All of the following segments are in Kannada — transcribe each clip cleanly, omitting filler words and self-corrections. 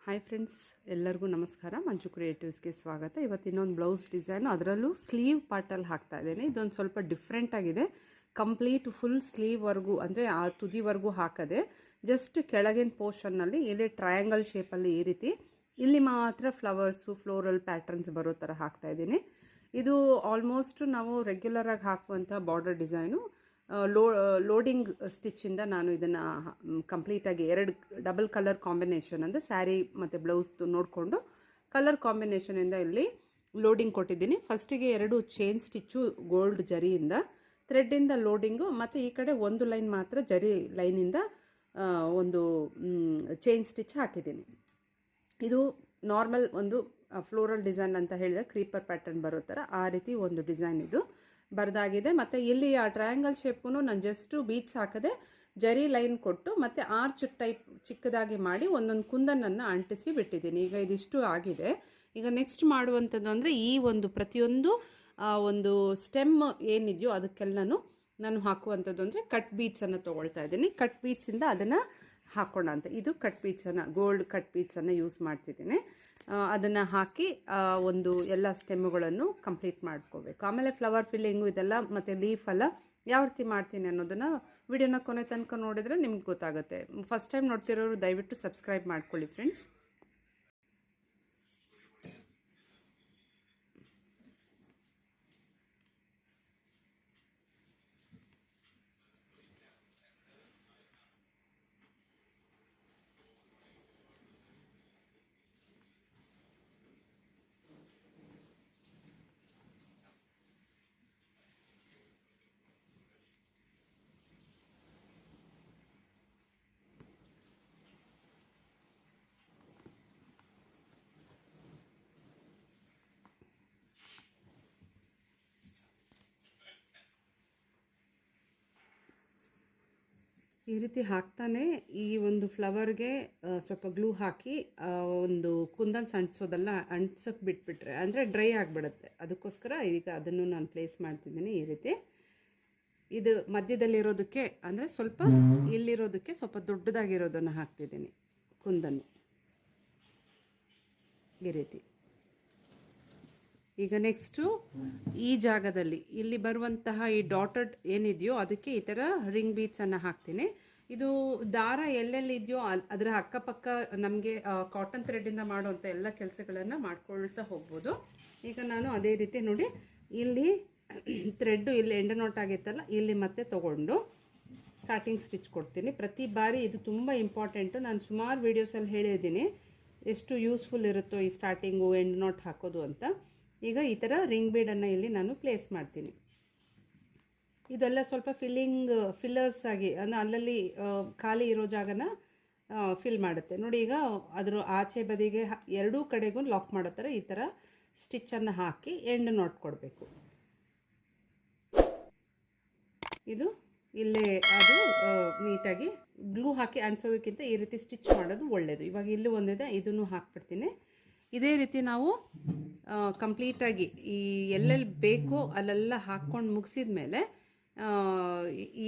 ಹಾಯ್ ಫ್ರೆಂಡ್ಸ್, ಎಲ್ಲರಿಗೂ ನಮಸ್ಕಾರ. ಮಂಜು ಕ್ರಿಯೇಟಿವ್ಸ್ಗೆ ಸ್ವಾಗತ. ಇವತ್ತು ಇನ್ನೊಂದು ಬ್ಲೌಸ್ ಡಿಸೈನು, ಅದರಲ್ಲೂ ಸ್ಲೀವ್ ಪಾರ್ಟಲ್ಲಿ ಹಾಕ್ತಾ ಇದ್ದೇನೆ. ಇದೊಂದು ಸ್ವಲ್ಪ ಡಿಫ್ರೆಂಟ್ ಆಗಿದೆ. ಕಂಪ್ಲೀಟ್ ಫುಲ್ ಸ್ಲೀವ್ವರೆಗೂ ಅಂದರೆ ಆ ತುದಿವರೆಗೂ ಹಾಕದೆ ಜಸ್ಟ್ ಕೆಳಗಿನ ಪೋರ್ಷನ್ನಲ್ಲಿ ಇಲ್ಲಿ ಟ್ರಯಾಂಗಲ್ ಶೇಪಲ್ಲಿ ಈ ರೀತಿ ಇಲ್ಲಿ ಮಾತ್ರ ಫ್ಲವರ್ಸು ಫ್ಲೋರಲ್ ಪ್ಯಾಟರ್ನ್ಸ್ ಬರೋ ಥರ ಹಾಕ್ತಾ ಇದ್ದೀನಿ. ಇದು ಆಲ್ಮೋಸ್ಟ್ ನಾವು ರೆಗ್ಯುಲರಾಗಿ ಹಾಕುವಂಥ ಬಾರ್ಡರ್ ಡಿಸೈನು. ಲೋಡಿಂಗ್ ಸ್ಟಿಚ್ಚಿಂದ ನಾನು ಇದನ್ನು ಕಂಪ್ಲೀಟಾಗಿ ಎರಡು ಡಬಲ್ ಕಲರ್ ಕಾಂಬಿನೇಷನ್ ಅಂದರೆ ಸ್ಯಾರಿ ಮತ್ತು ಬ್ಲೌಸ್ದು ನೋಡಿಕೊಂಡು ಕಲರ್ ಕಾಂಬಿನೇಷನಿಂದ ಇಲ್ಲಿ ಲೋಡಿಂಗ್ ಕೊಟ್ಟಿದ್ದೀನಿ. ಫಸ್ಟಿಗೆ ಎರಡು ಚೈನ್ ಸ್ಟಿಚ್ಚು ಗೋಲ್ಡ್ ಜರಿಯಿಂದ ಥ್ರೆಡ್ಡಿಂದ ಲೋಡಿಂಗು, ಮತ್ತು ಈ ಕಡೆ ಒಂದು ಲೈನ್ ಮಾತ್ರ ಜರಿ ಲೈನಿಂದ ಒಂದು ಚೈನ್ ಸ್ಟಿಚ್ ಹಾಕಿದ್ದೀನಿ. ಇದು ನಾರ್ಮಲ್ ಒಂದು ಫ್ಲೋರಲ್ ಡಿಸೈನ್ ಅಂತ ಹೇಳಿದ್ರೆ ಕ್ರೀಪರ್ ಪ್ಯಾಟರ್ನ್ ಬರೋ ಥರ ಆ ರೀತಿ ಒಂದು ಡಿಸೈನ್ ಇದು ಬರೆದಾಗಿದೆ. ಮತ್ತು ಇಲ್ಲಿ ಆ ಟ್ರಯಾಂಗಲ್ ಶೇಪು ನಾನು ಜಸ್ಟು ಬೀಟ್ಸ್ ಹಾಕದೆ ಜರಿ ಲೈನ್ ಕೊಟ್ಟು ಮತ್ತು ಆರ್ಚ್ ಟೈಪ್ ಚಿಕ್ಕದಾಗಿ ಮಾಡಿ ಒಂದೊಂದು ಕುಂದನನ್ನು ಅಂಟಿಸಿ ಬಿಟ್ಟಿದ್ದೀನಿ. ಈಗ ಇದಿಷ್ಟು ಆಗಿದೆ. ಈಗ ನೆಕ್ಸ್ಟ್ ಮಾಡುವಂಥದ್ದು ಅಂದರೆ ಈ ಒಂದು ಪ್ರತಿಯೊಂದು ಒಂದು ಸ್ಟೆಮ್ ಏನಿದೆಯೋ ಅದಕ್ಕೆಲ್ಲನೂ ನಾನು ಹಾಕುವಂಥದ್ದು ಅಂದರೆ ಕಟ್ ಬೀಟ್ಸನ್ನು ತೊಗೊಳ್ತಾ ಇದ್ದೀನಿ. ಕಟ್ ಬೀಟ್ಸಿಂದ ಅದನ್ನು ಹಾಕೋಣ ಅಂತ. ಇದು ಕಟ್ ಬೀಟ್ಸನ್ನು, ಗೋಲ್ಡ್ ಕಟ್ ಬೀಟ್ಸನ್ನು ಯೂಸ್ ಮಾಡ್ತಿದ್ದೀನಿ. ಅದನ್ನು ಹಾಕಿ ಒಂದು ಎಲ್ಲ ಸ್ಟೆಮ್ಮುಗಳನ್ನು ಕಂಪ್ಲೀಟ್ ಮಾಡ್ಕೋಬೇಕು. ಆಮೇಲೆ ಫ್ಲವರ್ ಫಿಲ್ಲಿಂಗು ಇದೆಲ್ಲ ಮತ್ತು ಲೀಫೆಲ್ಲ ಯಾವ ರೀತಿ ಮಾಡ್ತೀನಿ ಅನ್ನೋದನ್ನು ವಿಡಿಯೋನ ಕೊನೆ ತನಕ ನೋಡಿದರೆ ನಿಮ್ಗೆ ಗೊತ್ತಾಗುತ್ತೆ. ಫಸ್ಟ್ ಟೈಮ್ ನೋಡ್ತಿರೋರು ದಯವಿಟ್ಟು ಸಬ್ಸ್ಕ್ರೈಬ್ ಮಾಡ್ಕೊಳ್ಳಿ ಫ್ರೆಂಡ್ಸ್. ಈ ರೀತಿ ಹಾಕ್ತಾನೆ ಈ ಒಂದು ಫ್ಲವರ್ಗೆ ಸ್ವಲ್ಪ ಗ್ಲೂ ಹಾಕಿ ಒಂದು ಕುಂದನ್ ಅಂಟಿಸೋದೆಲ್ಲ ಅಂಟ್ಸೋಕ್ಕೆ ಬಿಟ್ಬಿಟ್ರೆ ಅಂದರೆ ಡ್ರೈ ಆಗಿಬಿಡುತ್ತೆ. ಅದಕ್ಕೋಸ್ಕರ ಈಗ ಅದನ್ನು ನಾನು ಪ್ಲೇಸ್ ಮಾಡ್ತಿದ್ದೀನಿ. ಈ ರೀತಿ ಇದು ಮಧ್ಯದಲ್ಲಿರೋದಕ್ಕೆ ಅಂದರೆ ಸ್ವಲ್ಪ ಇಲ್ಲಿರೋದಕ್ಕೆ ಸ್ವಲ್ಪ ದೊಡ್ಡದಾಗಿರೋದನ್ನು ಹಾಕ್ತಿದ್ದೀನಿ ಕುಂದನ್ನು ಈ ರೀತಿ. ಈಗ ನೆಕ್ಸ್ಟು ಈ ಜಾಗದಲ್ಲಿ ಇಲ್ಲಿ ಬರುವಂತಹ ಈ ಡಾಟೆಡ್ ಏನಿದೆಯೋ ಅದಕ್ಕೆ ಈ ಥರ ರಿಂಗ್ ಬೀಟ್ಸನ್ನು ಹಾಕ್ತೀನಿ. ಇದು ದಾರ ಎಲ್ಲೆಲ್ಲಿ ಇದೆಯೋ ಅದರ ಅಕ್ಕಪಕ್ಕ ನಮಗೆ ಕಾಟನ್ ಥ್ರೆಡ್ಡಿಂದ ಮಾಡುವಂಥ ಎಲ್ಲ ಕೆಲಸಗಳನ್ನು ಮಾಡ್ಕೊಳ್ತಾ ಹೋಗ್ಬೋದು. ಈಗ ನಾನು ಅದೇ ರೀತಿ ನೋಡಿ ಇಲ್ಲಿ ಥ್ರೆಡ್ಡು ಇಲ್ಲಿ ಎಂಡ್ ನೋಟ್ ಆಗಿತ್ತಲ್ಲ, ಇಲ್ಲಿ ಮತ್ತೆ ತೊಗೊಂಡು ಸ್ಟಾರ್ಟಿಂಗ್ ಸ್ಟಿಚ್ ಕೊಡ್ತೀನಿ. ಪ್ರತಿ ಬಾರಿ ಇದು ತುಂಬ ಇಂಪಾರ್ಟೆಂಟು. ನಾನು ಸುಮಾರು ವೀಡಿಯೋಸಲ್ಲಿ ಹೇಳಿದ್ದೀನಿ ಎಷ್ಟು ಯೂಸ್ಫುಲ್ ಇರುತ್ತೋ ಈ ಸ್ಟಾರ್ಟಿಂಗು ಎಂಡ್ ನೋಟ್ ಹಾಕೋದು ಅಂತ. ಈಗ ಈ ಥರ ರಿಂಗ್ ಬೀಡನ್ನು ಇಲ್ಲಿ ನಾನು ಪ್ಲೇಸ್ ಮಾಡ್ತೀನಿ. ಇದೆಲ್ಲ ಸ್ವಲ್ಪ ಫಿಲ್ಲರ್ಸ್ ಆಗಿ ಅಂದರೆ ಅಲ್ಲಲ್ಲಿ ಖಾಲಿ ಇರೋ ಜಾಗನ ಫಿಲ್ ಮಾಡುತ್ತೆ ನೋಡಿ. ಈಗ ಅದರ ಆಚೆ ಬದಿಗೆ ಎರಡೂ ಕಡೆಗೂ ಲಾಕ್ ಮಾಡೋ ಥರ ಈ ಥರ ಸ್ಟಿಚ್ಚನ್ನು ಹಾಕಿ ಎಂಡ್ ನೋಟ್ ಕೊಡಬೇಕು. ಇದು ಇಲ್ಲೇ ಅದು ನೀಟಾಗಿ ಗ್ಲೂ ಹಾಕಿ ಅಂಟಿಸೋದಕ್ಕಿಂತ ಈ ರೀತಿ ಸ್ಟಿಚ್ ಮಾಡೋದು ಒಳ್ಳೆಯದು. ಇವಾಗ ಇಲ್ಲಿ ಒಂದಿದೆ, ಇದನ್ನು ಹಾಕ್ಬಿಡ್ತೀನಿ. ಇದೇ ರೀತಿ ನಾವು ಕಂಪ್ಲೀಟಾಗಿ ಈ ಎಲ್ಲೆಲ್ಲಿ ಬೇಕೋ ಅಲ್ಲೆಲ್ಲ ಹಾಕ್ಕೊಂಡು ಮುಗಿಸಿದ ಮೇಲೆ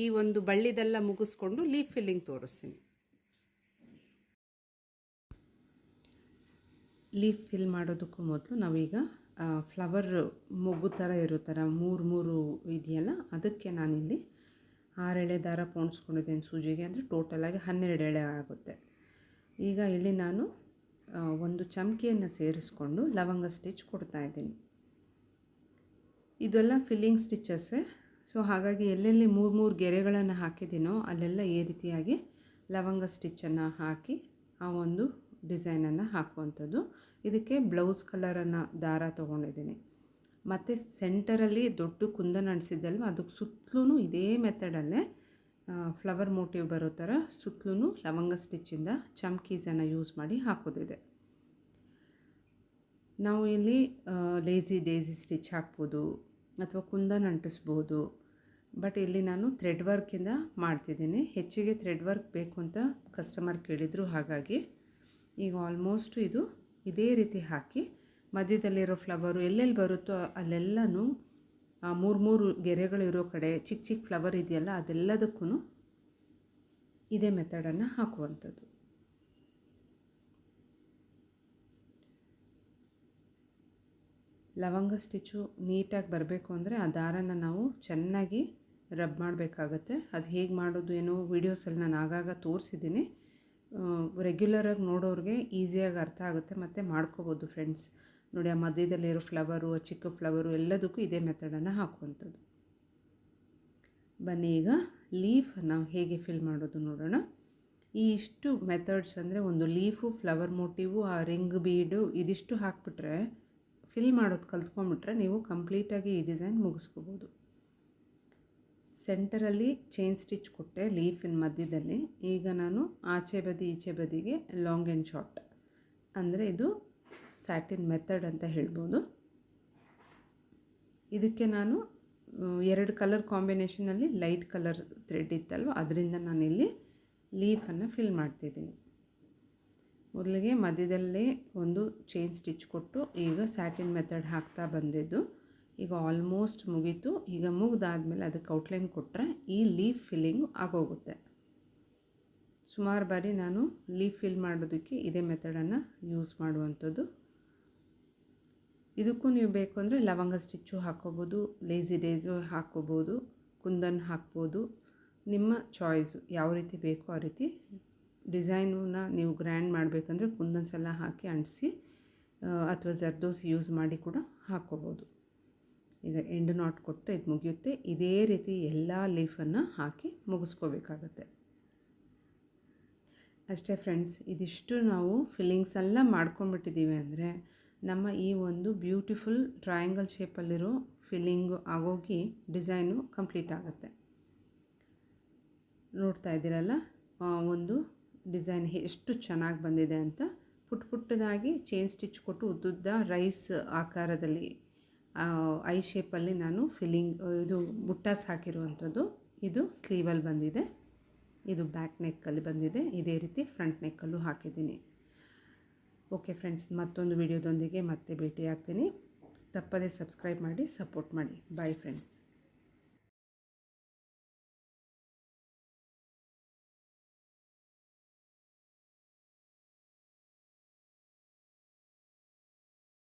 ಈ ಒಂದು ಬಳ್ಳಿದೆಲ್ಲ ಮುಗಿಸ್ಕೊಂಡು ಲೀಫ್ ಫಿಲ್ಲಿಂಗ್ ತೋರಿಸ್ತೀನಿ. ಲೀಫ್ ಫಿಲ್ ಮಾಡೋದಕ್ಕೂ ಮೊದಲು ನಾವೀಗ ಫ್ಲವರ್ ಮೊಗ್ಗು ಥರ ಇರೋ ಥರ ಮೂರು ಇದೆಯಲ್ಲ, ಅದಕ್ಕೆ ನಾನಿಲ್ಲಿ 6 ಎಳೆ ದಾರ ಪೋಣಿಸ್ಕೊಂಡಿದ್ದೇನೆ ಸೂಜಿಗೆ. ಅಂದರೆ ಟೋಟಲಾಗಿ 12 ಎಳೆ ಆಗುತ್ತೆ. ಈಗ ಇಲ್ಲಿ ನಾನು ಒಂದು ಚಮಕಿಯನ್ನು ಸೇರಿಸ್ಕೊಂಡು ಲವಂಗ ಸ್ಟಿಚ್ ಕೊಡ್ತಾಯಿದ್ದೀನಿ. ಇದೆಲ್ಲ ಫಿಲ್ಲಿಂಗ್ ಸ್ಟಿಚಸ್ಸೇ. ಸೊ ಹಾಗಾಗಿ ಎಲ್ಲೆಲ್ಲಿ 3 ಗೆರೆಗಳನ್ನು ಹಾಕಿದ್ದೀನೋ ಅಲ್ಲೆಲ್ಲ ಈ ರೀತಿಯಾಗಿ ಲವಂಗ ಸ್ಟಿಚ್ಚನ್ನು ಹಾಕಿ ಆ ಒಂದು ಡಿಸೈನನ್ನು ಹಾಕುವಂಥದ್ದು. ಇದಕ್ಕೆ ಬ್ಲೌಸ್ ಕಲರನ್ನು ದಾರ ತೊಗೊಂಡಿದ್ದೀನಿ. ಮತ್ತು ಸೆಂಟರಲ್ಲಿ ದೊಡ್ಡ ಕುಂದನ್ ಅಂಟಿಸಿದ್ದಲ್ವ, ಅದಕ್ಕೆ ಸುತ್ತಲೂ ಇದೇ ಮೆಥಡಲ್ಲೇ ಫ್ಲವರ್ ಮೋಟಿವ್ ಬರೋ ಥರ ಸುತ್ತಲೂ ಲವಂಗ ಸ್ಟಿಚ್ಚಿಂದ ಚಮ್ಕೀಸನ್ನು ಯೂಸ್ ಮಾಡಿ ಹಾಕೋದಿದೆ. ನಾವು ಇಲ್ಲಿ ಲೇಸಿ ಡೇಸಿ ಸ್ಟಿಚ್ ಹಾಕ್ಬೋದು ಅಥವಾ ಕುಂದನ್ ಅಂಟಿಸ್ಬೋದು. ಬಟ್ ಇಲ್ಲಿ ನಾನು ಥ್ರೆಡ್ ವರ್ಕಿಂದ ಮಾಡ್ತಿದ್ದೀನಿ. ಹೆಚ್ಚಿಗೆ ಥ್ರೆಡ್ ವರ್ಕ್ ಬೇಕು ಅಂತ ಕಸ್ಟಮರ್ ಕೇಳಿದರು. ಹಾಗಾಗಿ ಈಗ ಆಲ್ಮೋಸ್ಟ್ ಇದು ಇದೇ ರೀತಿ ಹಾಕಿ ಮಧ್ಯದಲ್ಲಿರೋ ಫ್ಲವರು ಎಲ್ಲೆಲ್ಲಿ ಬರುತ್ತೋ ಅಲ್ಲೆಲ್ಲನೂ 3 ಗೆರೆಗಳು ಇರೋ ಕಡೆ ಚಿಕ್ಕ ಫ್ಲವರ್ ಇದೆಯಲ್ಲ ಅದೆಲ್ಲದಕ್ಕೂ ಇದೇ ಮೆಥಡನ್ನು ಹಾಕುವಂಥದ್ದು. ಲವಂಗ ಸ್ಟಿಚ್ಚು ನೀಟಾಗಿ ಬರಬೇಕು ಅಂದರೆ ಆ ದಾರನ ನಾವು ಚೆನ್ನಾಗಿ ರಬ್ ಮಾಡಬೇಕಾಗತ್ತೆ. ಅದು ಹೇಗೆ ಮಾಡೋದು ಏನೋ ವೀಡಿಯೋಸಲ್ಲಿ ನಾನು ಆಗಾಗ ತೋರಿಸಿದ್ದೀನಿ. ರೆಗ್ಯುಲರಾಗಿ ನೋಡೋರಿಗೆ ಈಸಿಯಾಗಿ ಅರ್ಥ ಆಗುತ್ತೆ ಮತ್ತು ಮಾಡ್ಕೋಬೋದು ಫ್ರೆಂಡ್ಸ್. ನೋಡಿ, ಆ ಮಧ್ಯದಲ್ಲಿರೋ ಫ್ಲವರು, ಆ ಚಿಕ್ಕ ಫ್ಲವರು ಎಲ್ಲದಕ್ಕೂ ಇದೇ ಮೆಥಡನ್ನು ಹಾಕುವಂಥದ್ದು. ಬನ್ನಿ ಈಗ ಲೀಫ್ ನಾವು ಹೇಗೆ ಫಿಲ್ ಮಾಡೋದು ನೋಡೋಣ. ಈ ಇಷ್ಟು ಮೆಥಡ್ಸ್ ಅಂದರೆ ಒಂದು ಲೀಫು, ಫ್ಲವರ್ ಮೋಟಿವು, ಆ ರಿಂಗ್ ಬೀಡು ಇದಿಷ್ಟು ಹಾಕ್ಬಿಟ್ರೆ, ಫಿಲ್ ಮಾಡೋದು ಕಲ್ತ್ಕೊಂಡ್ಬಿಟ್ರೆ ನೀವು ಕಂಪ್ಲೀಟಾಗಿ ಈ ಡಿಸೈನ್ ಮುಗಿಸ್ಕೋಬೋದು. ಸೆಂಟರಲ್ಲಿ ಚೈನ್ ಸ್ಟಿಚ್ ಕೊಟ್ಟೆ ಲೀಫಿನ ಮಧ್ಯದಲ್ಲಿ. ಈಗ ನಾನು ಆಚೆ ಬದಿ ಈಚೆ ಬದಿಗೆ ಲಾಂಗ್ ಆ್ಯಂಡ್ ಶಾರ್ಟ್, ಅಂದರೆ ಇದು ಸ್ಯಾಟಿನ್ ಮೆಥಡ್ ಅಂತ ಹೇಳ್ಬೋದು. ಇದಕ್ಕೆ ನಾನು 2 ಕಲರ್ ಕಾಂಬಿನೇಷನಲ್ಲಿ ಲೈಟ್ ಕಲರ್ ಥ್ರೆಡ್ ಇತ್ತಲ್ವ, ಅದರಿಂದ ನಾನಿಲ್ಲಿ ಲೀಫನ್ನು ಫಿಲ್ ಮಾಡ್ತಿದ್ದೀನಿ. ಮೊದಲಿಗೆ ಮಧ್ಯದಲ್ಲೇ ಒಂದು ಚೈನ್ ಸ್ಟಿಚ್ ಕೊಟ್ಟು ಈಗ ಸ್ಯಾಟಿನ್ ಮೆಥಡ್ ಹಾಕ್ತಾ ಬಂದಿದ್ದು. ಈಗ ಆಲ್ಮೋಸ್ಟ್ ಮುಗೀತು. ಈಗ ಮುಗಿದಾದ್ಮೇಲೆ ಅದಕ್ಕೆ ಔಟ್ಲೈನ್ ಕೊಟ್ಟರೆ ಈ ಲೀಫ್ ಫಿಲ್ಲಿಂಗು ಆಗೋಗುತ್ತೆ. ಸುಮಾರು ಬಾರಿ ನಾನು ಲೀಫ್ ಫಿಲ್ ಮಾಡೋದಕ್ಕೆ ಇದೇ ಮೆಥಡನ್ನು ಯೂಸ್ ಮಾಡುವಂಥದ್ದು. ಇದಕ್ಕೂ ನೀವು ಬೇಕು ಅಂದರೆ ಲವಂಗ ಸ್ಟಿಚ್ಚು ಹಾಕ್ಕೋಬೋದು, ಲೇಝಿ ಡೇಸು ಹಾಕ್ಕೋಬೋದು, ಕುಂದನ್ ಹಾಕ್ಬೋದು. ನಿಮ್ಮ ಚಾಯ್ಸು ಯಾವ ರೀತಿ ಬೇಕೋ ಆ ರೀತಿ. ಡಿಸೈನನ್ನ ನೀವು ಗ್ರ್ಯಾಂಡ್ ಮಾಡಬೇಕಂದ್ರೆ ಕುಂದನ್ಸ್ ಎಲ್ಲ ಹಾಕಿ ಅಂಟಿಸಿ ಅಥವಾ ಜರ್ದೋಸಿ ಯೂಸ್ ಮಾಡಿ ಕೂಡ ಹಾಕ್ಕೋಬೋದು. ಈಗ ಎಂಡ್ ನಾಟ್ ಕೊಟ್ಟರೆ ಇದು ಮುಗಿಯುತ್ತೆ. ಇದೇ ರೀತಿ ಎಲ್ಲ ಲೀಫನ್ನು ಹಾಕಿ ಮುಗಿಸ್ಕೋಬೇಕಾಗತ್ತೆ. ಅಷ್ಟೇ ಫ್ರೆಂಡ್ಸ್, ಇದಿಷ್ಟು ನಾವು ಫಿಲ್ಲಿಂಗ್ಸ್ ಎಲ್ಲ ಮಾಡ್ಕೊಂಡ್ಬಿಟ್ಟಿದ್ದೀವಿ ಅಂದರೆ ನಮ್ಮ ಈ ಒಂದು ಬ್ಯೂಟಿಫುಲ್ ಟ್ರಯಾಂಗಲ್ ಶೇಪಲ್ಲಿರೋ ಫಿಲ್ಲಿಂಗು ಆಗೋಗಿ ಡಿಸೈನು ಕಂಪ್ಲೀಟ್ ಆಗುತ್ತೆ. ನೋಡ್ತಾ ಇದ್ದೀರಲ್ಲ ಒಂದು ಡಿಸೈನ್ ಎಷ್ಟು ಚೆನ್ನಾಗಿ ಬಂದಿದೆ ಅಂತ. ಪುಟ್ಟದಾಗಿ ಚೈನ್ ಸ್ಟಿಚ್ ಕೊಟ್ಟು ಉದ್ದುದ್ದ ರೈಸ್ ಆಕಾರದಲ್ಲಿ ಐ ಶೇಪಲ್ಲಿ ನಾನು ಫಿಲ್ಲಿಂಗ್ ಇದು ಬುಟ್ಟಾಸ್ ಹಾಕಿರುವಂಥದ್ದು. ಇದು ಸ್ಲೀವಲ್ಲಿ ಬಂದಿದೆ, ಇದು ಬ್ಯಾಕ್ ನೆಕ್ಕಲ್ಲಿ ಬಂದಿದೆ, ಇದೇ ರೀತಿ ಫ್ರಂಟ್ ನೆಕ್ಕಲ್ಲೂ ಹಾಕಿದ್ದೀನಿ. ಓಕೆ ಫ್ರೆಂಡ್ಸ್, ಮತ್ತೊಂದು ವಿಡಿಯೋದೊಂದಿಗೆ ಮತ್ತೆ ಭೇಟಿ ಆಗ್ತೀನಿ. ತಪ್ಪದೇ ಸಬ್ಸ್ಕ್ರೈಬ್ ಮಾಡಿ ಸಪೋರ್ಟ್ ಮಾಡಿ. Bye friends.